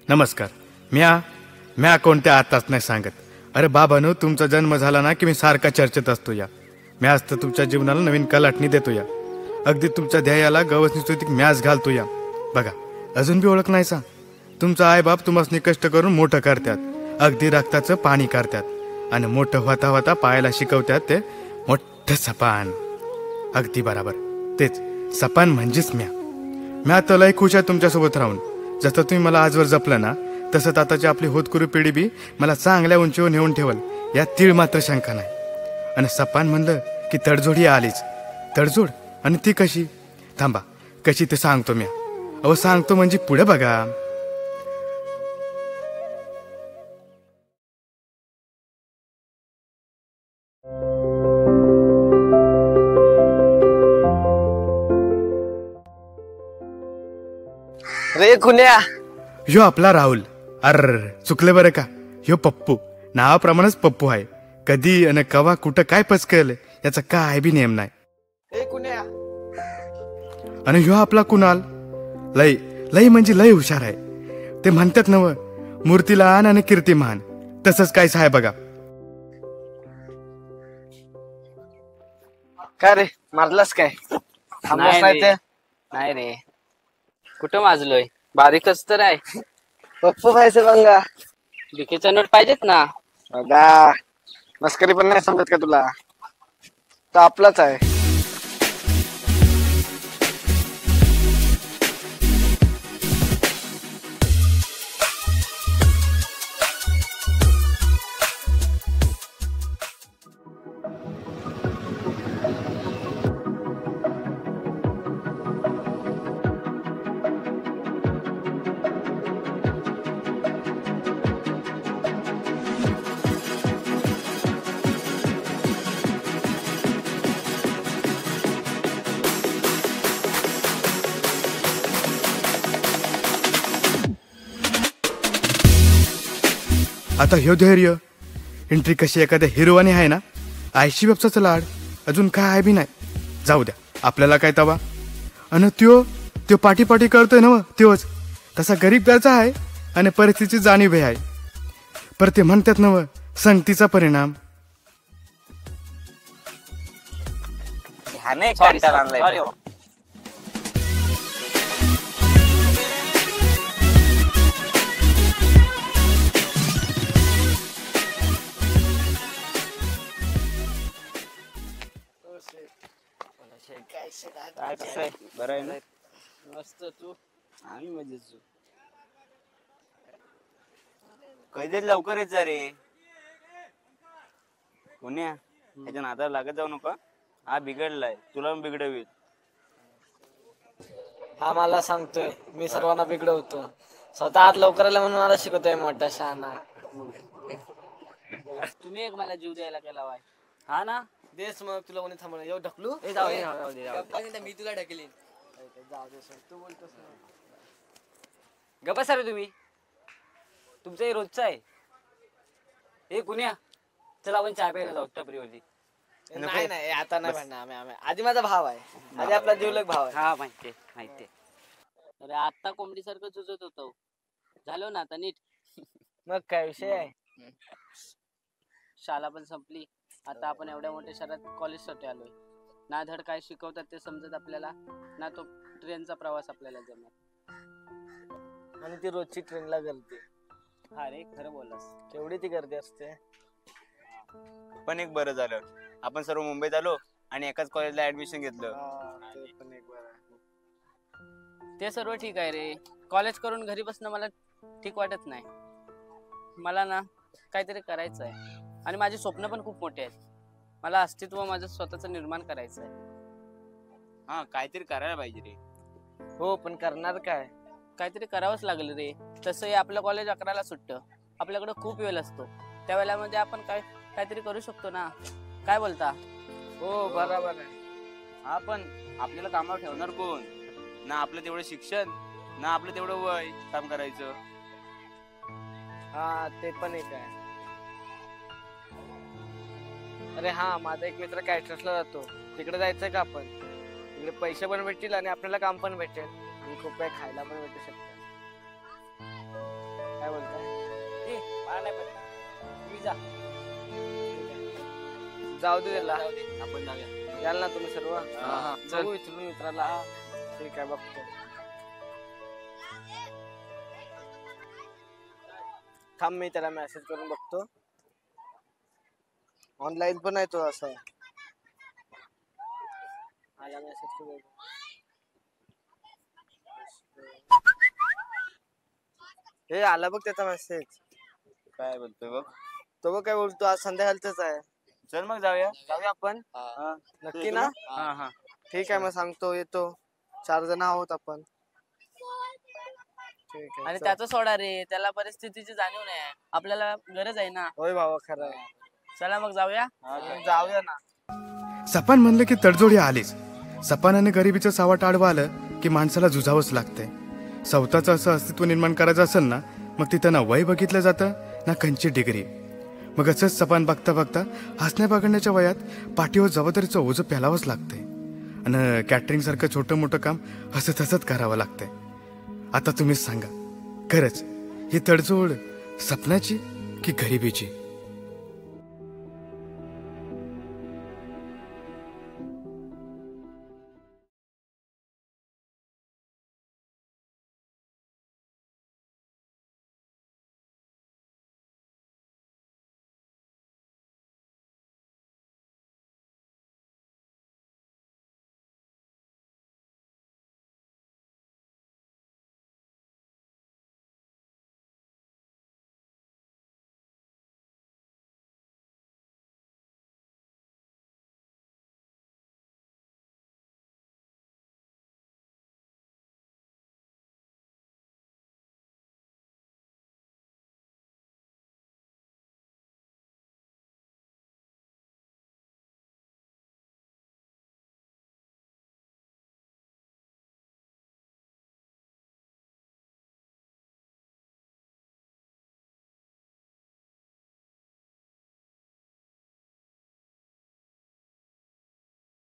नमस्कार. म्या कोणत्या आताच नाही सांगत. अरे बाबानो, तुमचा जन्म झाला ना की मी सारखा चर्चेत असतो या. मी आज तर तुमच्या जीवनाला नवीन कलाटणी देतो या. अगदी तुमच्या ध्येयाला गवसणी स्तुती म्याच घालतो या. बघा, अजून बी ओळख नाही सा. तुमचा आईबाप तुम्हाला कष्ट करून मोठं करतात, अगदी रक्ताचं पाणी करतात आणि मोठं होता होता पायाला शिकवतात ते मोठं सपान. अगदी बराबर, तेच सपान म्हणजेच म्या तर लय खुश आहे तुमच्यासोबत राहून. जसं तुम्ही मला आजवर जपलं ना, तसंच आताची आपली होतकरू पिढी बी मला चांगल्या उंचीवर नेऊन ठेवल यात तीळ मात्र शंका नाही. आणि सपान म्हणलं की तडजोड ही आलीच. तडजोड आणि ती कशी? थांबा, कशी ते सांगतो म्या. अहो सांगतो म्हणजे पुढे बघा. रे कुण्या, ह्यो आपला राहुल. अर चुकले बरं का, ह्यो पप्पू. नावाप्रमाणेच पप्पू आहे. कधी आणि कवा कुठं काय पचकल याचा काय बी नेम नाही. ए कुण्या. आणि ह्यो आपला कुणाल. लय लय म्हणजे लय हुशार आहे. ते म्हणतात नव, मूर्तीलान आणि कीर्तिमान. तसंच काहीच आहे बघा. काय रे, मारलास काय? नाही रे, कुठं माजलोय? बारीकच तर आहे. पप्पू पाहिजे बंगा. बिकेचा नोट पाहिजेत ना. बघा, मस्करी पण नाही समजत का तुला? तो आपलाच आहे. आता ह्यो धैर्य एंट्री कशी एखाद्या हिरोवाने आहे ना. आयशी बापसाचं लाड अजून काय आहे बी नाही. जाऊ द्या, आपल्याला काय तवा. आणि त्यो पाठी पाठी करतोय ना, त्योच तसा गरीब त्याचा आहे आणि परिस्थितीची जाणीव आहे. पर ते म्हणतात ना, संगतीचा परिणाम. बरं आहे ना? मस्त. तू? आम्ही मजेत. कधी लवकर येत जा रे. पुण्या, ह्याच्या नादाला लागत जाऊ नका. हा बिघडलाय, तुला पण बिघडवेल. हा मला सांगतोय मी सर्वांना बिघडवतो. स्वतः आत लवकर आला म्हणून मला शिकवतोय मोठा शहाणा. तुम्ही एक मला जीव द्यायला केला वाय. हा ना, देस मग तुला कोणी थांबवलं? येऊ ढकलू? मी तुला ढकलीन. जाऊ दे, तू बोलतोस. गप्पा सर तुम्ही. तुमचं हे रोजचं आहे. हे कुण्या, चला आपण चहा प्यायला जाऊ टपरीवरती. नाही आता नाही म्हणणार. आम्ही आधी माझा भाव आहे. आधी आपला जीवलग भाव आहे. हा माहितीये. अरे आता कोंबडी सारखं जुजत होतो. झालो ना आता नीट. मग काय विषय आहे? शाळा पण संपली. आता आपण एवढ्या मोठ्या शहरात कॉलेजसाठी आलोय. ना धड काय शिकवतात ते समजत आपल्याला, ना तो ट्रेनचा प्रवास आपल्याला जमत. आणि ती रोजची ट्रेनला गर्दी. हा रे, खरं बोललास. केवढी ती गर्दी असते. पण एक बरं झालं, आपण सर्व मुंबईत आलो आणि एकाच कॉलेजला ऍडमिशन घेतलं. ते पण एक बरं. ते सर्व ठीक आहे रे. कॉलेज करून घरी बसणं मला ठीक वाटत नाही. मला ना काहीतरी करायचं आहे आणि माझी स्वप्न पण खूप मोठी आहेत. मला अस्तित्व माझं स्वतःचं निर्माण करायचं आहे. हा, काहीतरी करायला पाहिजे रे. हो, पण करणार काय? काहीतरी करावंच लागलं रे. तसंही आपलं कॉलेज 11ला सुटतं. आपल्याकडे खूप वेळ असतो. त्या वेळामध्ये आपण काहीतरी करू शकतो ना. काय बोलता? हो, बरोबर आहे. हा, पण आपल्याला कामावर ठेवणार कोण? ना आपलं तेवढं शिक्षण, ना आपलं तेवढं वय काम करायचं. हा, ते पण एक आहे. अरे हा, माझा एक मित्र कॅटरसला जातो. तिकडे जायचंय का आपण? तिकडे पैसे पण भेटतील आणि आपल्याला काम पण भेटेल आणि खूप काही खायला पण भेटू शकतं. काय बोलताय? ए, मला नाही पाहिजे. तुम्ही जा. जाऊ दे त्याला. आपण जाऊया. याल ना तुम्ही सर्व? हा. जाऊ विचारून मित्राला. ठीक आहे बघतो. थांब मी त्याला मेसेज करून बघतो. ऑनलाईन पण आहे तो असं. आला मेसेज करून. हे आला बघ त्याचा मेसेज. काय बोलतोय बघ. तो बघ काय बोलतो, आज संध्याकाळच आहे. चल मग जाऊया. जाऊया आपण. हा. नक्की ना? हा हा. ठीक आहे मग सांगतो, येतो. 4 जण आहोत आपण. ठीक आहे आणि चल. त्याचं सोडा रे, त्याला परिस्थितीची जाणीव नाही. आपल्याला गरज आहे ना. होय भावा खरं आहे. चला मग जाऊया. जाऊया ना. सपान म्हणलं की तडजोडी आलीच. सपानाने गरिबीचं सावट आडवं आलं की माणसाला झुजावंच लागतंय. स्वतःचं असं अस्तित्व निर्माण करायचं असेल ना, मग तिथं ना वय बघितलं जातं ना कंची डिग्री. मग असंच सपान बघता बघता हसण्या बघण्याच्या वयात पाठीवर जबाबदारीचं ओझं पेलावंच लागतंय. आणि कॅटरिंगसारखं छोटं मोठं काम हसत हसत करावं लागतंय. आता तुम्हीच सांगा, खरंच ही तडजोड सपनाची की गरिबीची?